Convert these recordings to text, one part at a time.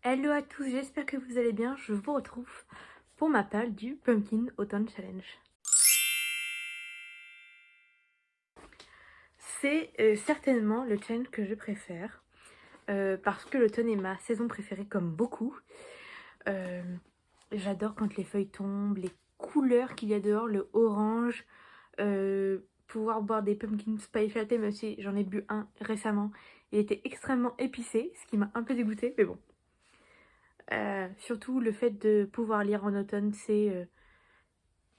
Hello à tous, j'espère que vous allez bien. Je vous retrouve pour ma palle du Pumpkin Autumn Challenge. C'est certainement le challenge que je préfère parce que l'automne est ma saison préférée comme beaucoup. J'adore quand les feuilles tombent, les couleurs qu'il y a dehors, le orange, pouvoir boire des pumpkin spice latte, même si j'en ai bu un récemment. Il était extrêmement épicé, ce qui m'a un peu dégoûtée, mais bon. Surtout le fait de pouvoir lire en automne, c'est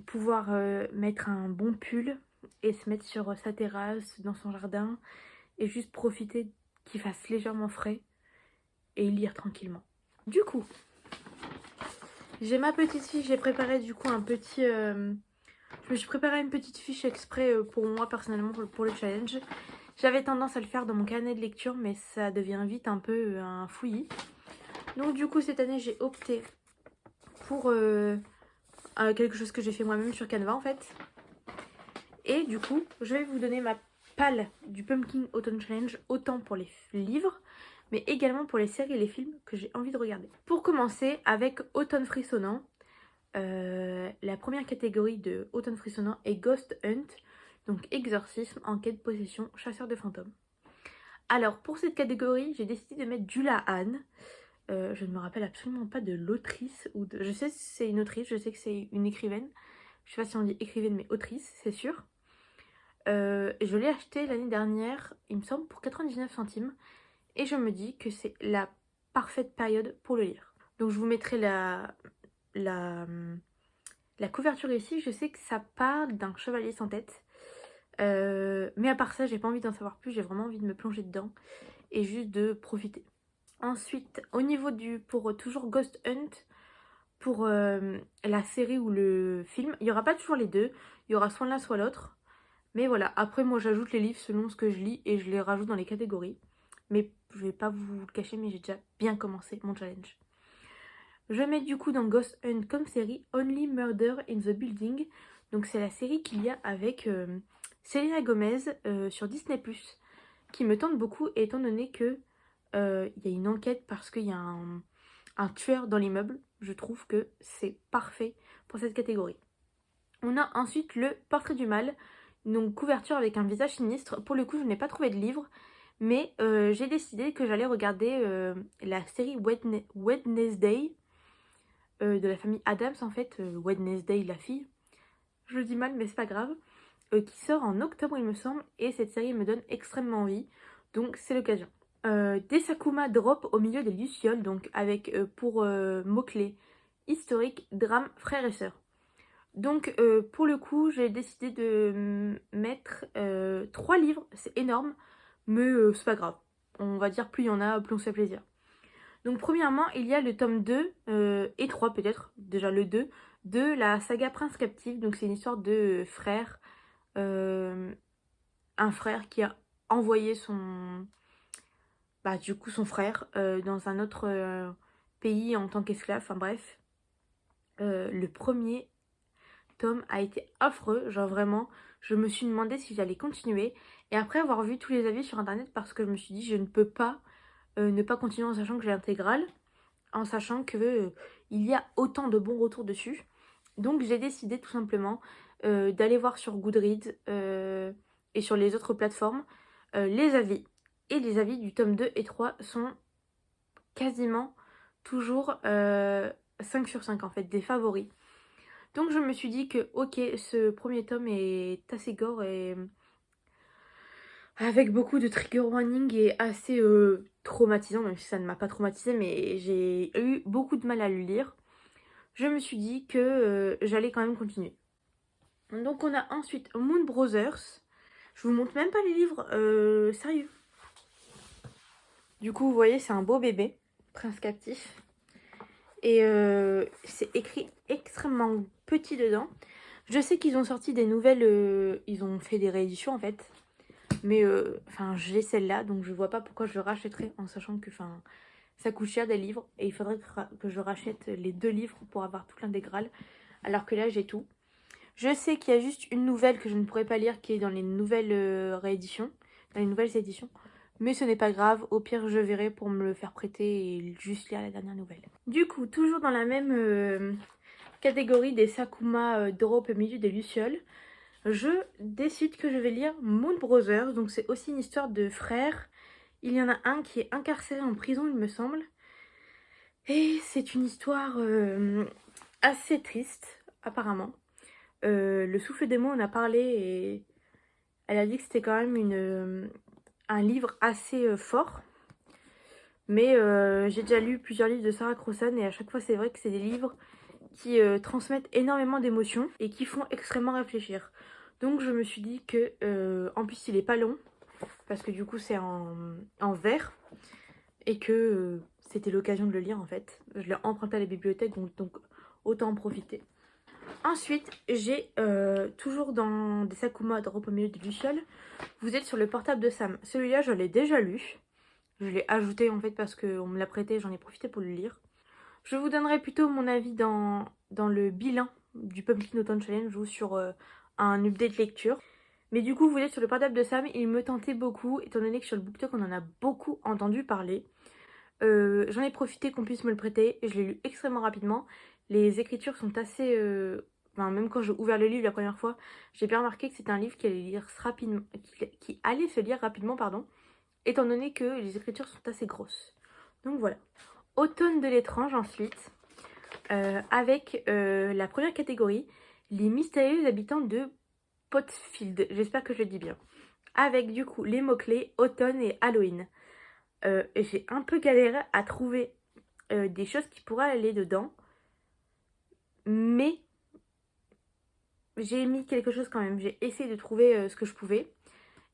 pouvoir mettre un bon pull et se mettre sur sa terrasse, dans son jardin, et juste profiter qu'il fasse légèrement frais et lire tranquillement. Du coup, j'ai ma petite fiche, j'ai préparé du coup un petit... je me suis préparé une petite fiche exprès pour moi personnellement pour le challenge. J'avais tendance à le faire dans mon carnet de lecture, mais ça devient vite un peu un fouillis. Donc du coup cette année j'ai opté pour quelque chose que j'ai fait moi-même sur Canva en fait. Et du coup, je vais vous donner ma palle du Pumpkin Autumn Challenge, autant pour les livres, mais également pour les séries et les films que j'ai envie de regarder. Pour commencer avec Automne Frissonnant, la première catégorie de Automne Frissonnant est Ghost Hunt, donc exorcisme, enquête, possession, chasseur de fantômes. Alors pour cette catégorie, j'ai décidé de mettre Jula Ann. Je ne me rappelle absolument pas de l'autrice, ou de... je sais que c'est une autrice, je sais que c'est une écrivaine. Je sais pas si on dit écrivaine, mais autrice, c'est sûr. Je l'ai acheté l'année dernière, il me semble, pour 99 centimes. Et je me dis que c'est la parfaite période pour le lire. Donc je vous mettrai la couverture ici. Je sais que ça parle d'un chevalier sans tête. Mais à part ça, j'ai pas envie d'en savoir plus. J'ai vraiment envie de me plonger dedans et juste de profiter. Ensuite, au niveau pour toujours Ghost Hunt, pour la série ou le film, il n'y aura pas toujours les deux. Il y aura soit l'un soit l'autre. Mais voilà, après moi j'ajoute les livres selon ce que je lis et je les rajoute dans les catégories. Mais je vais pas vous le cacher, mais j'ai déjà bien commencé mon challenge. Je mets du coup dans Ghost Hunt comme série Only Murder in the Building. Donc c'est la série qu'il y a avec Selena Gomez sur Disney+, qui me tente beaucoup étant donné que il y a une enquête parce qu'il y a un tueur dans l'immeuble. Je trouve que c'est parfait pour cette catégorie. On a ensuite le Portrait du mal, donc couverture avec un visage sinistre. Pour le coup, je n'ai pas trouvé de livre, mais j'ai décidé que j'allais regarder la série Wednesday de la famille Adams en fait. Wednesday, la fille. Je le dis mal, mais c'est pas grave. Qui sort en octobre, il me semble, et cette série me donne extrêmement envie, donc c'est l'occasion. Desakuma drop au milieu des lucioles, donc avec pour mots-clés historique, drame, frères et sœurs. Donc pour le coup, j'ai décidé de mettre 3 livres, c'est énorme, mais c'est pas grave. On va dire plus il y en a, plus on se fait plaisir. Donc premièrement, il y a le tome 2 et 3 peut-être, déjà le 2, de la saga Prince Captive. Donc c'est une histoire de frère, un frère qui a envoyé du coup son frère dans un autre pays en tant qu'esclave, enfin bref. Le premier tome a été affreux, genre vraiment, je me suis demandé si j'allais continuer. Et après avoir vu tous les avis sur internet, parce que je me suis dit, je ne peux pas ne pas continuer en sachant que j'ai l'intégrale, en sachant que il y a autant de bons retours dessus. Donc j'ai décidé tout simplement d'aller voir sur Goodreads et sur les autres plateformes les avis. Et les avis du tome 2 et 3 sont quasiment toujours 5 sur 5 en fait, des favoris. Donc je me suis dit que ok, ce premier tome est assez gore et avec beaucoup de trigger warning et assez traumatisant, même si ça ne m'a pas traumatisé, mais j'ai eu beaucoup de mal à le lire. Je me suis dit que j'allais quand même continuer. Donc on a ensuite Moon Brothers. Je vous montre même pas les livres, sérieux. Du coup vous voyez c'est un beau bébé, prince captif. Et c'est écrit extrêmement petit dedans. Je sais qu'ils ont sorti des nouvelles, ils ont fait des rééditions en fait. Mais j'ai celle-là, donc je vois pas pourquoi je le rachèterais en sachant que ça coûte cher des livres. Et il faudrait que je rachète les 2 livres pour avoir tout l'intégral. Alors que là j'ai tout. Je sais qu'il y a juste une nouvelle que je ne pourrais pas lire qui est dans les nouvelles rééditions. Dans les nouvelles éditions. Mais ce n'est pas grave, au pire je verrai pour me le faire prêter et juste lire la dernière nouvelle. Du coup, toujours dans la même catégorie des Sakuma d'Europe au milieu des Lucioles, je décide que je vais lire Moon Brothers. Donc c'est aussi une histoire de frères. Il y en a un qui est incarcéré en prison, il me semble. Et c'est une histoire assez triste, apparemment. Le Souffle des mots en a parlé et elle a dit que c'était quand même un livre assez fort. Mais j'ai déjà lu plusieurs livres de Sarah Crossan et à chaque fois c'est vrai que c'est des livres qui transmettent énormément d'émotions et qui font extrêmement réfléchir. Donc je me suis dit que, en plus il est pas long, parce que du coup c'est en vers, et que c'était l'occasion de le lire en fait. Je l'ai emprunté à la bibliothèque, donc autant en profiter. Ensuite, j'ai toujours dans des Sakuma d'Europe au milieu des Lucioles, vous êtes sur le portable de Sam. Celui-là je l'ai déjà lu. Je l'ai ajouté en fait parce qu'on me l'a prêté, j'en ai profité pour le lire. Je vous donnerai plutôt mon avis dans le bilan du Pumpkin Autumn Challenge ou sur un update lecture. Mais du coup, vous êtes sur le portable de Sam, il me tentait beaucoup, étant donné que sur le BookTok, on en a beaucoup entendu parler. J'en ai profité qu'on puisse me le prêter, et je l'ai lu extrêmement rapidement. Les écritures sont assez... Enfin, même quand j'ai ouvert le livre la première fois, j'ai bien remarqué que c'était un livre qui allait, qui allait se lire rapidement, pardon, étant donné que les écritures sont assez grosses. Donc voilà. Automne de l'étrange ensuite, avec la première catégorie, les mystérieux habitants de Potfield. J'espère que je le dis bien. Avec du coup les mots-clés automne et Halloween. J'ai un peu galéré à trouver des choses qui pourraient aller dedans. Mais j'ai mis quelque chose quand même. J'ai essayé de trouver ce que je pouvais.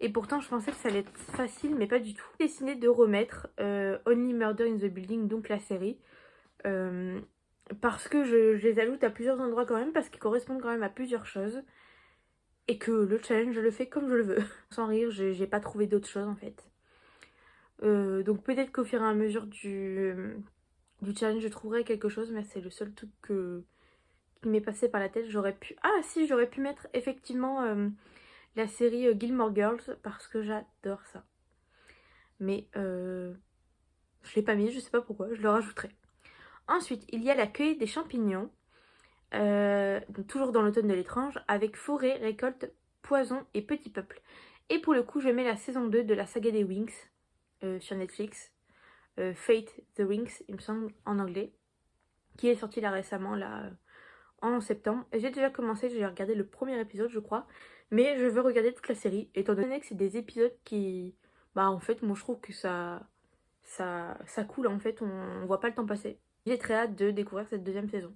Et pourtant, je pensais que ça allait être facile, mais pas du tout. J'ai décidé de remettre Only Murder in the Building, donc la série. Parce que je les ajoute à plusieurs endroits quand même, parce qu'ils correspondent quand même à plusieurs choses. Et que le challenge, je le fais comme je le veux. Sans rire, j'ai pas trouvé d'autres choses en fait. Donc peut-être qu'au fur et à mesure du challenge, je trouverai quelque chose, mais c'est le seul truc qui m'est passé par la tête. J'aurais pu... Ah si, j'aurais pu mettre effectivement la série Gilmore Girls, parce que j'adore ça. Mais je l'ai pas mis, je sais pas pourquoi, je le rajouterai. Ensuite, il y a la cueillette des champignons. Donc toujours dans l'automne de l'étrange, avec forêt, récolte, poison et petit peuple. Et pour le coup, je mets la saison 2 de la saga des Wings sur Netflix. Fate the Wings, il me semble, en anglais. Qui est sorti là récemment, là, en septembre. J'ai déjà commencé, j'ai regardé le premier épisode, je crois. Mais je veux regarder toute la série, étant donné que c'est des épisodes qui... Bah en fait, moi je trouve que ça coule, en fait, on voit pas le temps passer. J'ai très hâte de découvrir cette deuxième saison.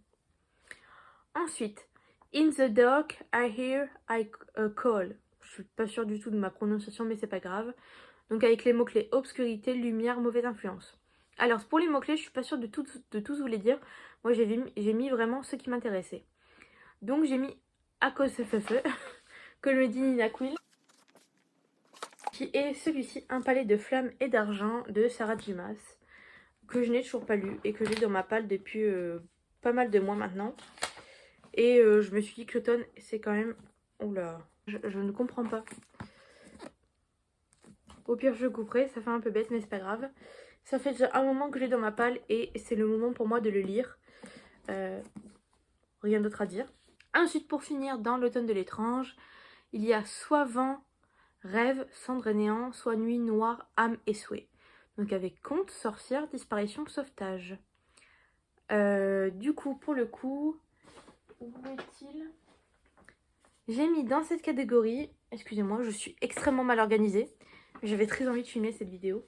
Ensuite, In the dark, I hear a call. Je suis pas sûre du tout de ma prononciation, mais c'est pas grave. Donc avec les mots-clés obscurité, lumière, mauvaise influence. Alors pour les mots-clés, je suis pas sûre de tous vous les dire. Moi j'ai mis vraiment ceux qui m'intéressaient. Donc j'ai mis à cause de feu que me dit Nina Quill, qui est celui-ci, Un palais de flammes et d'argent de Sarah J. Maas, que je n'ai toujours pas lu et que j'ai dans ma palle depuis pas mal de mois maintenant. Et je me suis dit que l'automne, c'est quand même... Oula, je ne comprends pas. Au pire, je couperai, ça fait un peu bête, mais c'est pas grave. Ça fait déjà un moment que j'ai dans ma palle et c'est le moment pour moi de le lire. Rien d'autre à dire. Ensuite, pour finir, dans l'automne de l'étrange, il y a soit vent, rêve, cendre et néant, soit nuit noire, âme et souhait. Donc avec conte, sorcière, disparition, sauvetage. Du coup, pour le coup... Où est-il? J'ai mis dans cette catégorie, excusez-moi, je suis extrêmement mal organisée. J'avais très envie de filmer cette vidéo.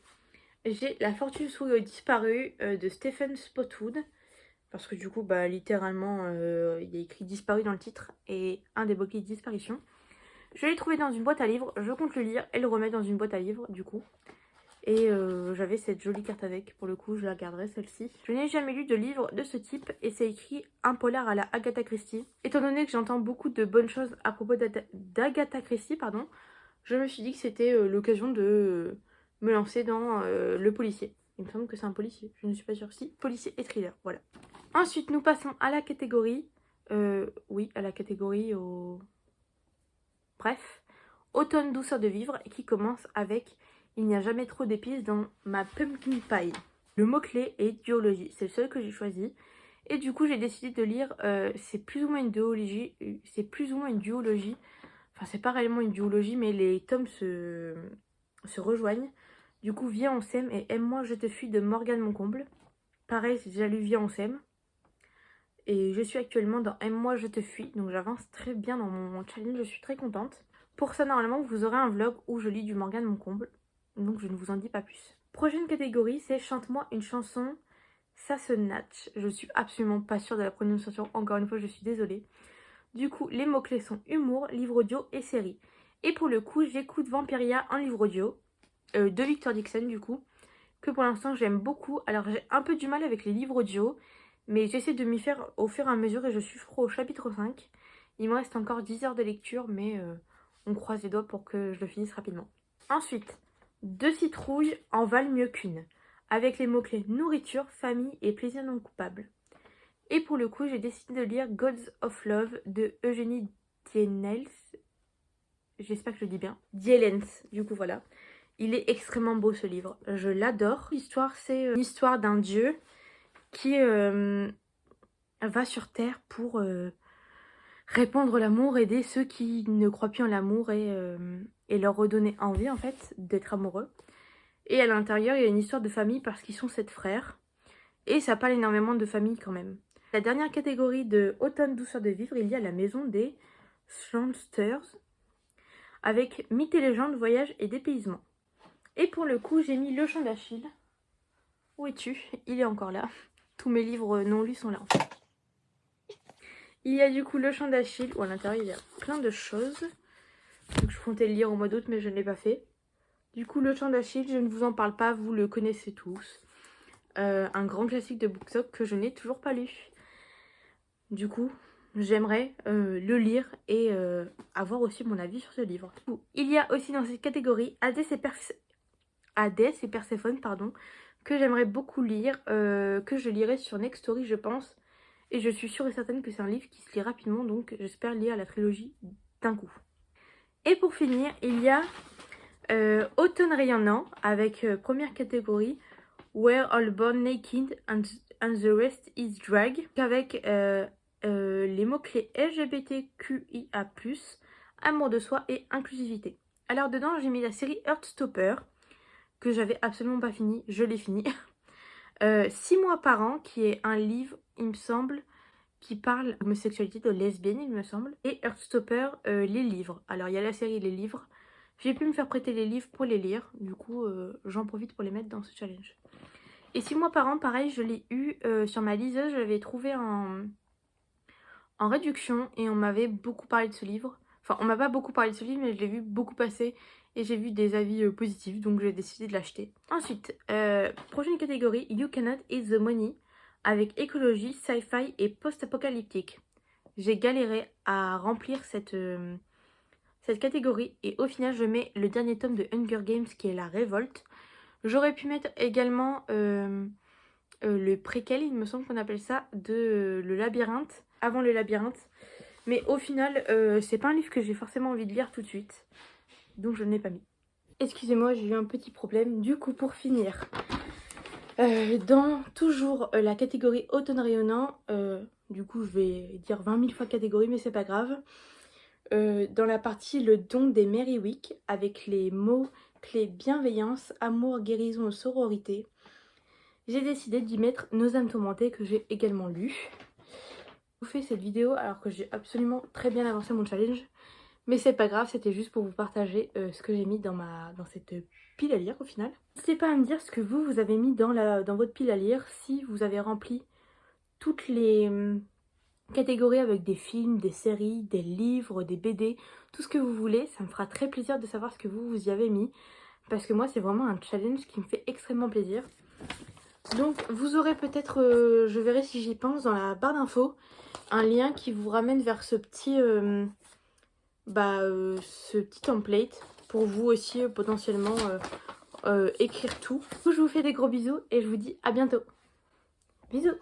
J'ai La fortune sourit disparue de Stephen Spotwood. Parce que du coup, bah, littéralement, il y a écrit disparu dans le titre. Et un des mots-clés disparition. Je l'ai trouvé dans une boîte à livres. Je compte le lire et le remettre dans une boîte à livres, du coup. Et j'avais cette jolie carte avec, pour le coup, je la garderai celle-ci. Je n'ai jamais lu de livre de ce type et c'est écrit un polar à la Agatha Christie. Étant donné que j'entends beaucoup de bonnes choses à propos d'Agatha Christie, pardon, je me suis dit que c'était l'occasion de me lancer dans le policier. Il me semble que c'est un policier, je ne suis pas sûre si. Policier et thriller, voilà. Ensuite, nous passons à la catégorie... oui, à la catégorie au... Bref, Automne douceur de vivre, qui commence avec Il n'y a jamais trop d'épices dans ma pumpkin pie. Le mot-clé est duologie, c'est le seul que j'ai choisi. Et du coup j'ai décidé de lire, c'est plus ou moins une duologie, enfin c'est pas réellement une duologie mais les tomes se rejoignent. Du coup Viens on s'aime et Aime-moi je te fuis de Morgane Moncomble. Pareil, j'ai déjà lu Viens on s'aime. Et je suis actuellement dans Aime-moi je te fuis, donc j'avance très bien dans mon challenge, je suis très contente. Pour ça normalement vous aurez un vlog où je lis du Morgane Moncomble, donc je ne vous en dis pas plus. Prochaine catégorie c'est Chante-moi une chanson Sassenach. Je suis absolument pas sûre de la prononciation, encore une fois je suis désolée. Du coup les mots-clés sont humour, livre audio et série. Et pour le coup j'écoute Vampiria en livre audio, de Victor Dixon du coup, que pour l'instant j'aime beaucoup. Alors j'ai un peu du mal avec les livres audio, mais j'essaie de m'y faire au fur et à mesure et je suis au chapitre 5. Il me reste encore 10 heures de lecture, mais on croise les doigts pour que je le finisse rapidement. Ensuite, 2 citrouilles en valent mieux qu'une, avec les mots-clés nourriture, famille et plaisir non coupable. Et pour le coup, j'ai décidé de lire Gods of Love de Eugénie Dielens. J'espère que je le dis bien. Dielens, du coup voilà. Il est extrêmement beau ce livre, je l'adore. L'histoire, c'est l'histoire d'un dieu qui va sur Terre pour répandre l'amour, aider ceux qui ne croient plus en l'amour et leur redonner envie en fait d'être amoureux. Et à l'intérieur, il y a une histoire de famille parce qu'ils sont 7 frères. Et ça parle énormément de famille quand même. La dernière catégorie de Automne douceur de vivre, il y a la maison des Schlonsters avec mythes et légendes, voyages et dépaysement. Et pour le coup, j'ai mis Le Chant d'Achille. Où es-tu? Il est encore là. Tous mes livres non lus sont là en fait. Il y a du coup Le Chant d'Achille, où à l'intérieur il y a plein de choses. Donc je comptais le lire au mois d'août mais je ne l'ai pas fait. Du coup Le Chant d'Achille, je ne vous en parle pas, vous le connaissez tous. Un grand classique de Bookshop que je n'ai toujours pas lu. Du coup, j'aimerais le lire et avoir aussi mon avis sur ce livre. Il y a aussi dans cette catégorie Hadès et Perséphone, pardon, que j'aimerais beaucoup lire, que je lirai sur Nextory je pense. Et je suis sûre et certaine que c'est un livre qui se lit rapidement, donc j'espère lire la trilogie d'un coup. Et pour finir, il y a Automne rayonnant avec première catégorie We're all born naked and the rest is drag, avec les mots-clés LGBTQIA+, amour de soi et inclusivité. Alors dedans j'ai mis la série Heartstopper, que j'avais absolument pas fini, je l'ai fini. 6 mois par an, qui est un livre, il me semble, qui parle d'homosexualité, de lesbienne, il me semble. Et Heartstopper, les livres. Alors il y a la série Les livres. J'ai pu me faire prêter les livres pour les lire, du coup j'en profite pour les mettre dans ce challenge. Et 6 mois par an, pareil, je l'ai eu sur ma liseuse, je l'avais trouvé en réduction et on m'avait beaucoup parlé de ce livre. Enfin, on m'a pas beaucoup parlé de ce livre, mais je l'ai vu beaucoup passer et j'ai vu des avis positifs, donc j'ai décidé de l'acheter. Ensuite, prochaine catégorie, You Cannot Eat the Money, avec écologie, sci-fi et post-apocalyptique. J'ai galéré à remplir cette catégorie et au final, je mets le dernier tome de Hunger Games qui est La Révolte. J'aurais pu mettre également le préquel, il me semble qu'on appelle ça, de Le Labyrinthe, avant Le Labyrinthe. Mais au final, c'est pas un livre que j'ai forcément envie de lire tout de suite. Donc je ne l'ai pas mis. Excusez-moi, j'ai eu un petit problème. Du coup, pour finir, dans toujours la catégorie Automne rayonnant, du coup je vais dire 20 000 fois catégorie, mais c'est pas grave. Dans la partie Le don des Merry Week, avec les mots clés bienveillance, amour, guérison, sororité, j'ai décidé d'y mettre Nos âmes tourmentées, que j'ai également lu. Je vous fais cette vidéo alors que j'ai absolument très bien avancé mon challenge, mais c'est pas grave, c'était juste pour vous partager ce que j'ai mis dans cette pile à lire au final. N'hésitez pas à me dire ce que vous avez mis dans votre pile à lire, si vous avez rempli toutes les catégories avec des films, des séries, des livres, des BD, tout ce que vous voulez. Ça me fera très plaisir de savoir ce que vous y avez mis, parce que moi c'est vraiment un challenge qui me fait extrêmement plaisir. Donc vous aurez peut-être, je verrai si j'y pense, dans la barre d'infos, un lien qui vous ramène vers ce petit template pour vous aussi potentiellement écrire tout. Je vous fais des gros bisous et je vous dis à bientôt. Bisous.